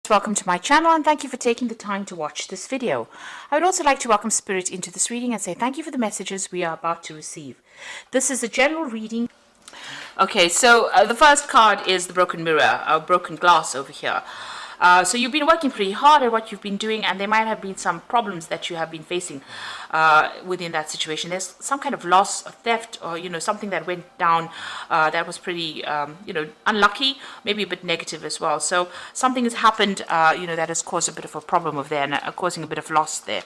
Welcome to my channel and thank you for taking the time to watch this video. I would also like to welcome Spirit into this reading and say thank you for the messages we are about to receive. This is a general reading. Okay, so the first card is the broken mirror, broken glass over here. So you've been working pretty hard at what you've been doing, and there might have been some problems that you have been facing within that situation. There's some kind of loss, or theft, or something that went down that was pretty unlucky, maybe a bit negative as well. So something has happened that has caused a bit of a problem over there and causing a bit of loss there.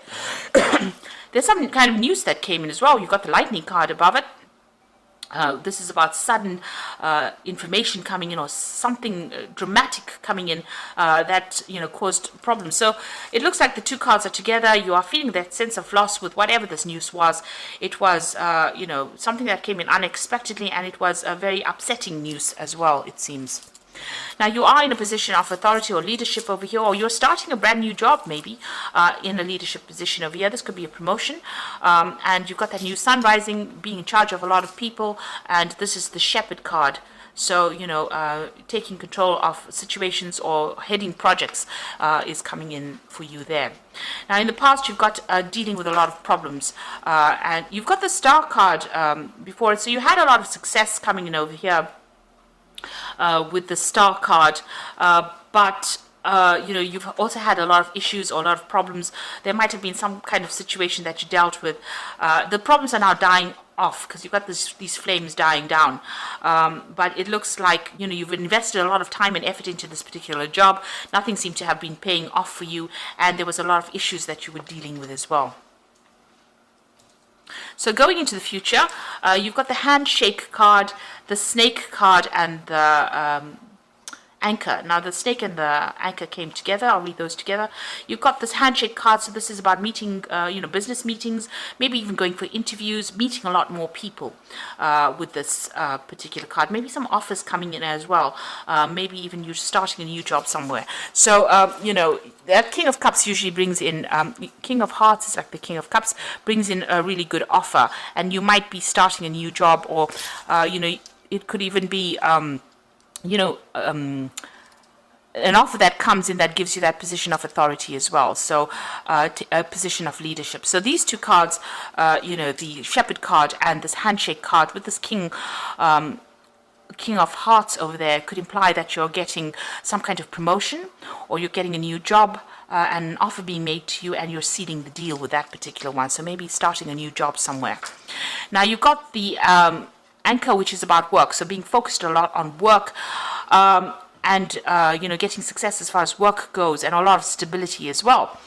There's some kind of news that came in as well. You've got the lightning card above it. This is about sudden information coming in, or something dramatic coming in that caused problems. So it looks like the two cards are together. You are feeling that sense of loss with whatever this news was. It was something that came in unexpectedly, and it was a very upsetting news as well, it seems. Now you are in a position of authority or leadership over here, or you're starting a brand new job maybe in a leadership position over here. This could be a promotion, and you've got that new sun rising, being in charge of a lot of people, and this is the Shepherd card. So taking control of situations or heading projects is coming in for you there. Now in the past you've got dealing with a lot of problems, and you've got the Star card before it, so you had a lot of success coming in over here with the Star card, but you've also had a lot of issues or a lot of problems. There might have been some kind of situation that you dealt with. The problems are now dying off because you've got these flames dying down, but it looks like you've invested a lot of time and effort into this particular job. Nothing seemed to have been paying off for you, and there was a lot of issues that you were dealing with as well. So going into the future, you've got the handshake card, the snake card, and the anchor. Now the snake and the anchor came together. I'll read those together. You've got this handshake card, so this is about meeting, business meetings, maybe even going for interviews, meeting a lot more people with this particular card. Maybe some offers coming in as well. Maybe even you're starting a new job somewhere. So, that King of Cups usually brings in, King of Hearts is like the King of Cups, brings in a really good offer. And you might be starting a new job, or, it could even be, an offer that comes in that gives you that position of authority as well, so a position of leadership. So these two cards, the Shepherd card and this handshake card with this King of Hearts over there, could imply that you're getting some kind of promotion, or you're getting a new job, and an offer being made to you, and you're sealing the deal with that particular one. So maybe starting a new job somewhere. Now you've got the anchor, which is about work, so being focused a lot on work, and getting success as far as work goes, and a lot of stability as well.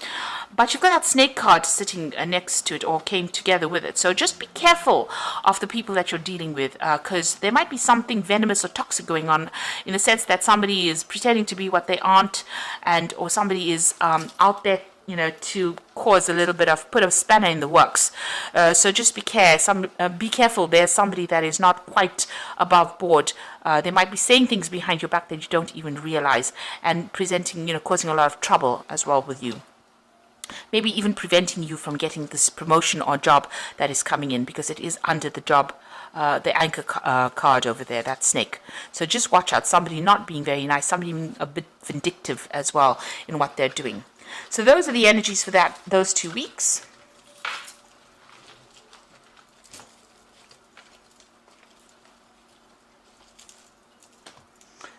But you've got that snake card sitting next to it, or came together with it. So just be careful of the people that you're dealing with, because there might be something venomous or toxic going on, in the sense that somebody is pretending to be what they aren't, or somebody is out there to cause a little bit of, put a spanner in the works. So just be careful. There's somebody that is not quite above board. They might be saying things behind your back that you don't even realize, and presenting, causing a lot of trouble as well with you. Maybe even preventing you from getting this promotion or job that is coming in, because it is under the job, the anchor card over there, that snake. So just watch out. Somebody not being very nice, somebody being a bit vindictive as well in what they're doing. So those are the energies for those 2 weeks.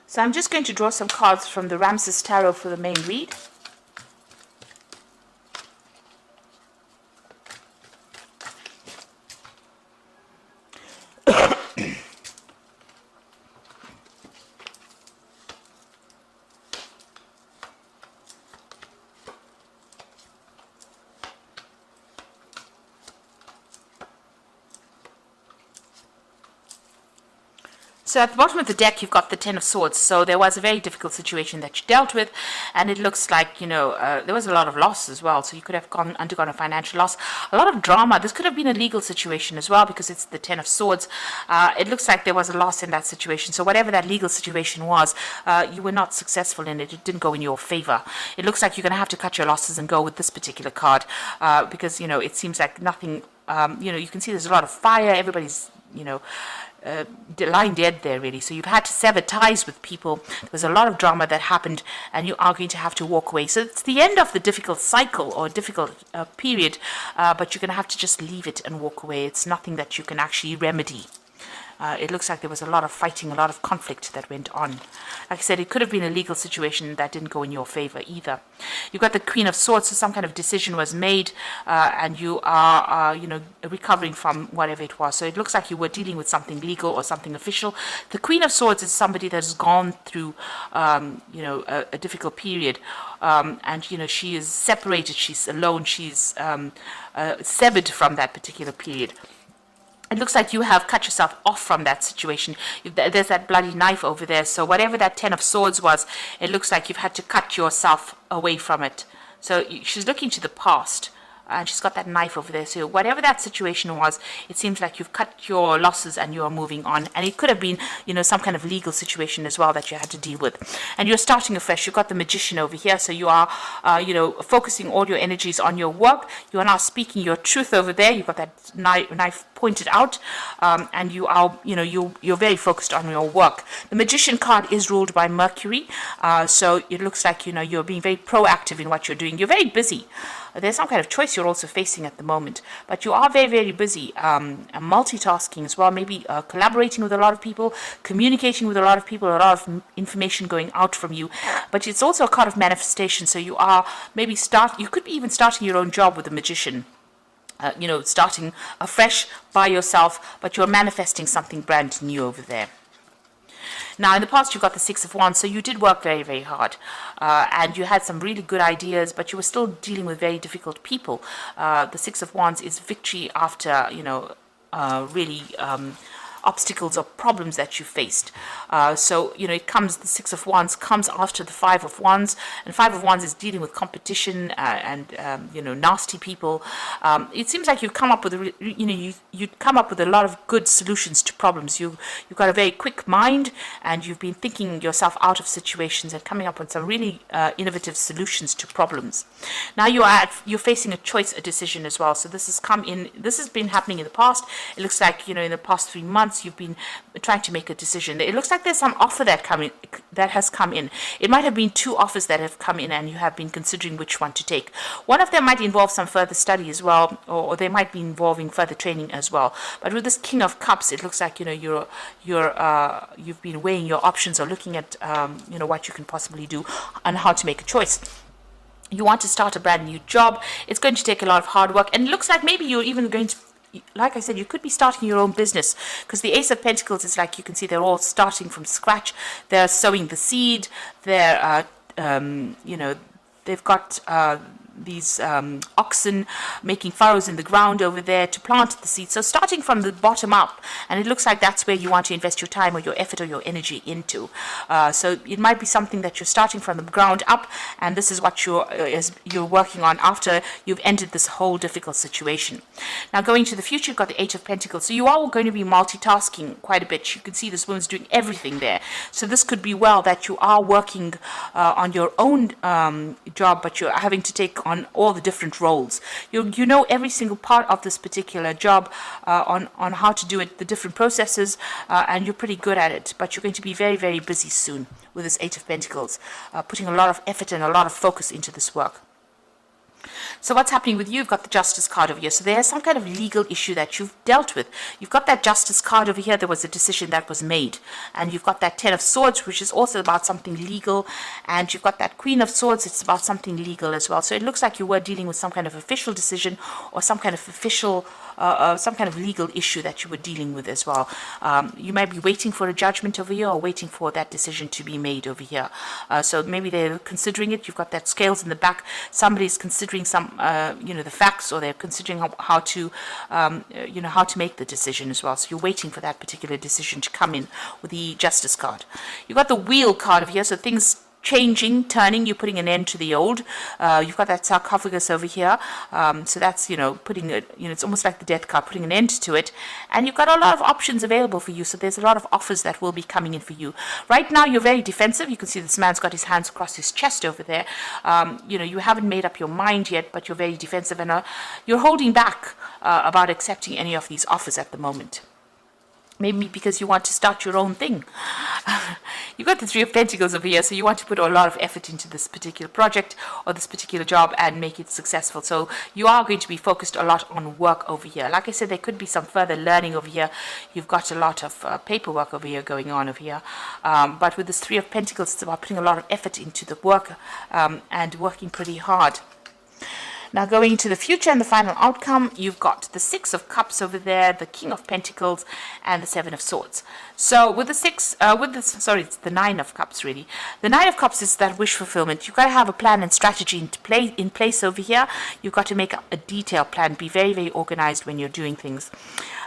So I'm just going to draw some cards from the Ramses Tarot for the main read. So at the bottom of the deck, you've got the Ten of Swords. So there was a very difficult situation that you dealt with, and it looks like, there was a lot of loss as well. So you could have undergone a financial loss, a lot of drama. This could have been a legal situation as well, because it's the Ten of Swords. It looks like there was a loss in that situation. So whatever that legal situation was, you were not successful in it. It didn't go in your favor. It looks like you're going to have to cut your losses and go with this particular card, because, it seems like nothing, you can see there's a lot of fire. Everybody's, lying dead there, really. So you've had to sever ties with people. There was a lot of drama that happened, and you are going to have to walk away. So it's the end of the difficult cycle or difficult period, but you're going to have to just leave it and walk away. It's nothing that you can actually remedy. It looks like there was a lot of fighting, a lot of conflict that went on. Like I said, it could have been a legal situation that didn't go in your favor either. You've got the Queen of Swords, so some kind of decision was made, and you are, recovering from whatever it was. So it looks like you were dealing with something legal or something official. The Queen of Swords is somebody that has gone through, a difficult period, and she is separated. She's alone. She's severed from that particular period. It looks like you have cut yourself off from that situation. There's that bloody knife over there. So whatever that 10 of Swords was, it looks like you've had to cut yourself away from it. So she's looking to the past. And she's got that knife over there. So whatever that situation was, it seems like you've cut your losses and you're moving on. And it could have been, some kind of legal situation as well that you had to deal with. And you're starting afresh. You've got the Magician over here. So you are, focusing all your energies on your work. You are now speaking your truth over there. You've got that knife pointed out. And you are, you're very focused on your work. The Magician card is ruled by Mercury. So it looks like, you're being very proactive in what you're doing. You're very busy. There's some kind of choice you're also facing at the moment, but you are very, very busy, multitasking as well, maybe collaborating with a lot of people, communicating with a lot of people, a lot of information going out from you, but it's also a card of manifestation, so you are maybe you could be even starting your own job with the Magician. Starting afresh by yourself, but you're manifesting something brand new over there. Now, in the past, you got the Six of Wands, so you did work very, very hard. And you had some really good ideas, but you were still dealing with very difficult people. The Six of Wands is victory after, really obstacles or problems that you faced. The Six of Wands comes after the Five of Wands, and Five of Wands is dealing with competition and nasty people. It seems like you've come up with you come up with a lot of good solutions to problems. You've got a very quick mind, and you've been thinking yourself out of situations and coming up with some really innovative solutions to problems. Now you're facing a choice, a decision as well. So this has been happening in the past. It looks like in the past 3 months you've been trying to make a decision. It looks like there's some offer that has come in. It might have been 2 offers that have come in, and you have been considering which one to take. One of them might involve some further study as well, or they might be involving further training as well. But with this King of Cups, it looks like you've been weighing your options or looking at what you can possibly do and how to make a choice. You want to start a brand new job. It's going to take a lot of hard work, and it looks like maybe you're even going to, like I said, you could be starting your own business, because the Ace of Pentacles is like, you can see they're all starting from scratch. They're sowing the seed. They're, they've got these oxen making furrows in the ground over there to plant the seed. So starting from the bottom up, and it looks like that's where you want to invest your time or your effort or your energy into. So it might be something that you're starting from the ground up, and this is what you're working on after you've ended this whole difficult situation. Now going to the future, you've got the Eight of Pentacles. So you are going to be multitasking quite a bit. You can see this woman's doing everything there. So this could be well that you are working on your own job, but you're having to take on all the different roles. You know every single part of this particular job, on how to do it, the different processes, and you're pretty good at it, but you're going to be very, very busy soon with this Eight of Pentacles, putting a lot of effort and a lot of focus into this work. So what's happening with you? You've got the Justice card over here. So there's some kind of legal issue that you've dealt with. You've got that Justice card over here. There was a decision that was made. And you've got that Ten of Swords, which is also about something legal. And you've got that Queen of Swords. It's about something legal as well. So it looks like you were dealing with some kind of official decision or some kind of official, some kind of legal issue that you were dealing with as well. You might be waiting for a judgment over here or waiting for that decision to be made over here. So maybe they're considering it. You've got that scales in the back. Somebody's considering some, the facts, or they're considering how to make the decision as well. So you're waiting for that particular decision to come in with the Justice card. You've got the Wheel card over here. So things changing, turning, you're putting an end to the old. You've got that sarcophagus over here. So that's, putting it, it's almost like the Death card, putting an end to it. And you've got a lot of options available for you. So there's a lot of offers that will be coming in for you. Right now, you're very defensive. You can see this man's got his hands across his chest over there. You haven't made up your mind yet, but you're very defensive, and you're holding back about accepting any of these offers at the moment. maybe because you want to start your own thing. You got the Three of Pentacles over here, so you want to put a lot of effort into this particular project or this particular job and make it successful. So you are going to be focused a lot on work over here. Like I said, there could be some further learning over here. You've got a lot of paperwork over here going on over here. But with this Three of Pentacles, it's about putting a lot of effort into the work and working pretty hard. Now going into the future and the final outcome, you've got the Six of Cups over there, the King of Pentacles, and the Seven of Swords. So with the it's the Nine of Cups really. The Nine of Cups is that wish fulfillment. You've got to have a plan and strategy in place over here. You've got to make a detailed plan. Be very, very organized when you're doing things,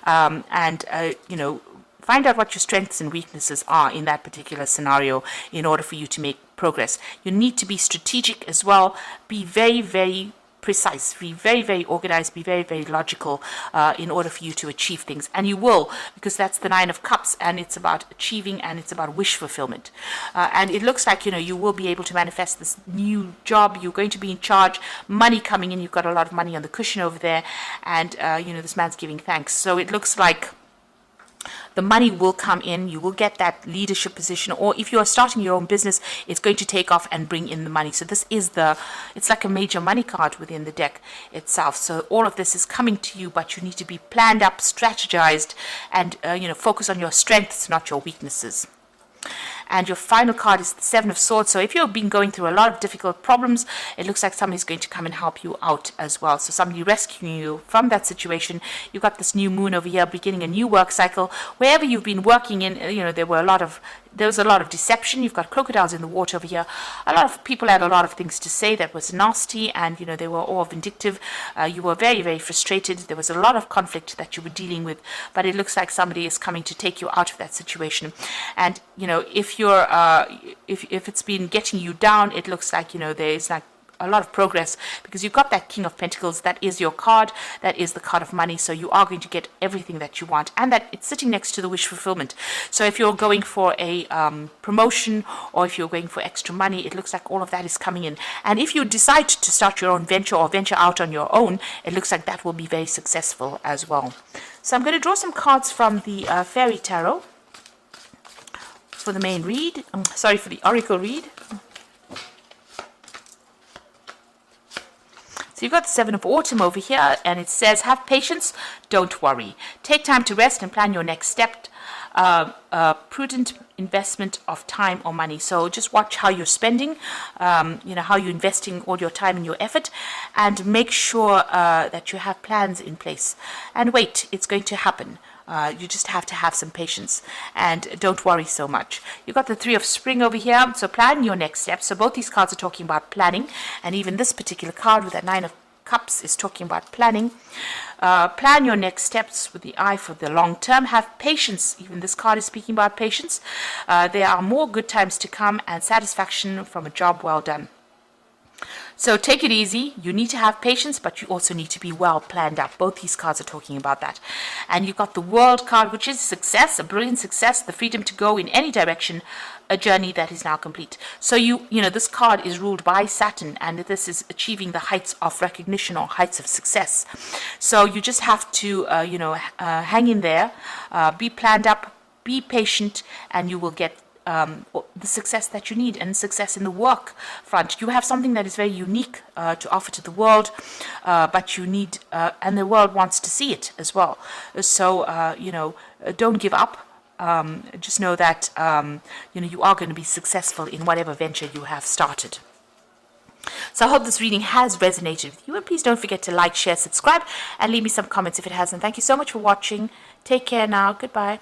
you know, find out what your strengths and weaknesses are in that particular scenario in order for you to make progress. You need to be strategic as well. Be very, very precise, be very, very organized, be very, very logical in order for you to achieve things. And you will, because that's the Nine of Cups, and it's about achieving and it's about wish fulfillment. And it looks like, you know, you will be able to manifest this new job. You're going to be in charge, money coming in. You've got a lot of money on the cushion over there, and you know, this man's giving thanks. So it looks like the money will come in. You will get that leadership position, or if you are starting your own business, it's going to take off and bring in the money. So this is it's like a major money card within the deck itself. So all of this is coming to you, but you need to be planned up, strategized, and you know, focus on your strengths, not your weaknesses. And your final card is the Seven of Swords. So if you've been going through a lot of difficult problems, it looks like somebody's going to come and help you out as well. So somebody rescuing you from that situation. You've got this new moon over here, beginning a new work cycle. Wherever you've been working in, you know, there was a lot of deception. You've got crocodiles in the water over here. A lot of people had a lot of things to say that was nasty, and you know, they were all vindictive. You were very, very frustrated. There was a lot of conflict that you were dealing with, but it looks like somebody is coming to take you out of that situation. And you know, if you're if it's been getting you down, it looks like, you know, there's like a lot of progress, because you've got that King of Pentacles. That is your card. That is the card of money. So you are going to get everything that you want, and that it's sitting next to the wish fulfillment. So if you're going for a promotion, or if you're going for extra money, it looks like all of that is coming in. And if you decide to start your own venture or venture out on your own, it looks like that will be very successful as well. So I'm going to draw some cards from the Fairy Tarot for the main read. For the Oracle read. So you've got the Seven of Autumn over here, and it says, have patience, don't worry. Take time to rest and plan your next step. Prudent investment of time or money. So just watch how you're spending, you know, how you're investing all your time and your effort, and make sure that you have plans in place. And wait, it's going to happen. You just have to have some patience, and don't worry so much. You've got the Three of Spring over here, so plan your next steps. So both these cards are talking about planning, and even this particular card with that Nine of Cups is talking about planning. Plan your next steps with the eye for the long term. Have patience. Even this card is speaking about patience. There are more good times to come, and satisfaction from a job well done. So take it easy. You need to have patience, but you also need to be well planned out. Both these cards are talking about that. And you've got the World card, which is success, a brilliant success, the freedom to go in any direction, a journey that is now complete. So you know, this card is ruled by Saturn, and this is achieving the heights of recognition or heights of success. So you just have to, you know, hang in there, be planned up, be patient, and you will get the success that you need, and success in the work front. You have something that is very unique to offer to the world, but you need, and the world wants to see it as well. So, you know, don't give up. Just know that, you know, you are going to be successful in whatever venture you have started. So I hope this reading has resonated with you, and please don't forget to like, share, subscribe, and leave me some comments if it hasn't. Thank you so much for watching. Take care now. Goodbye.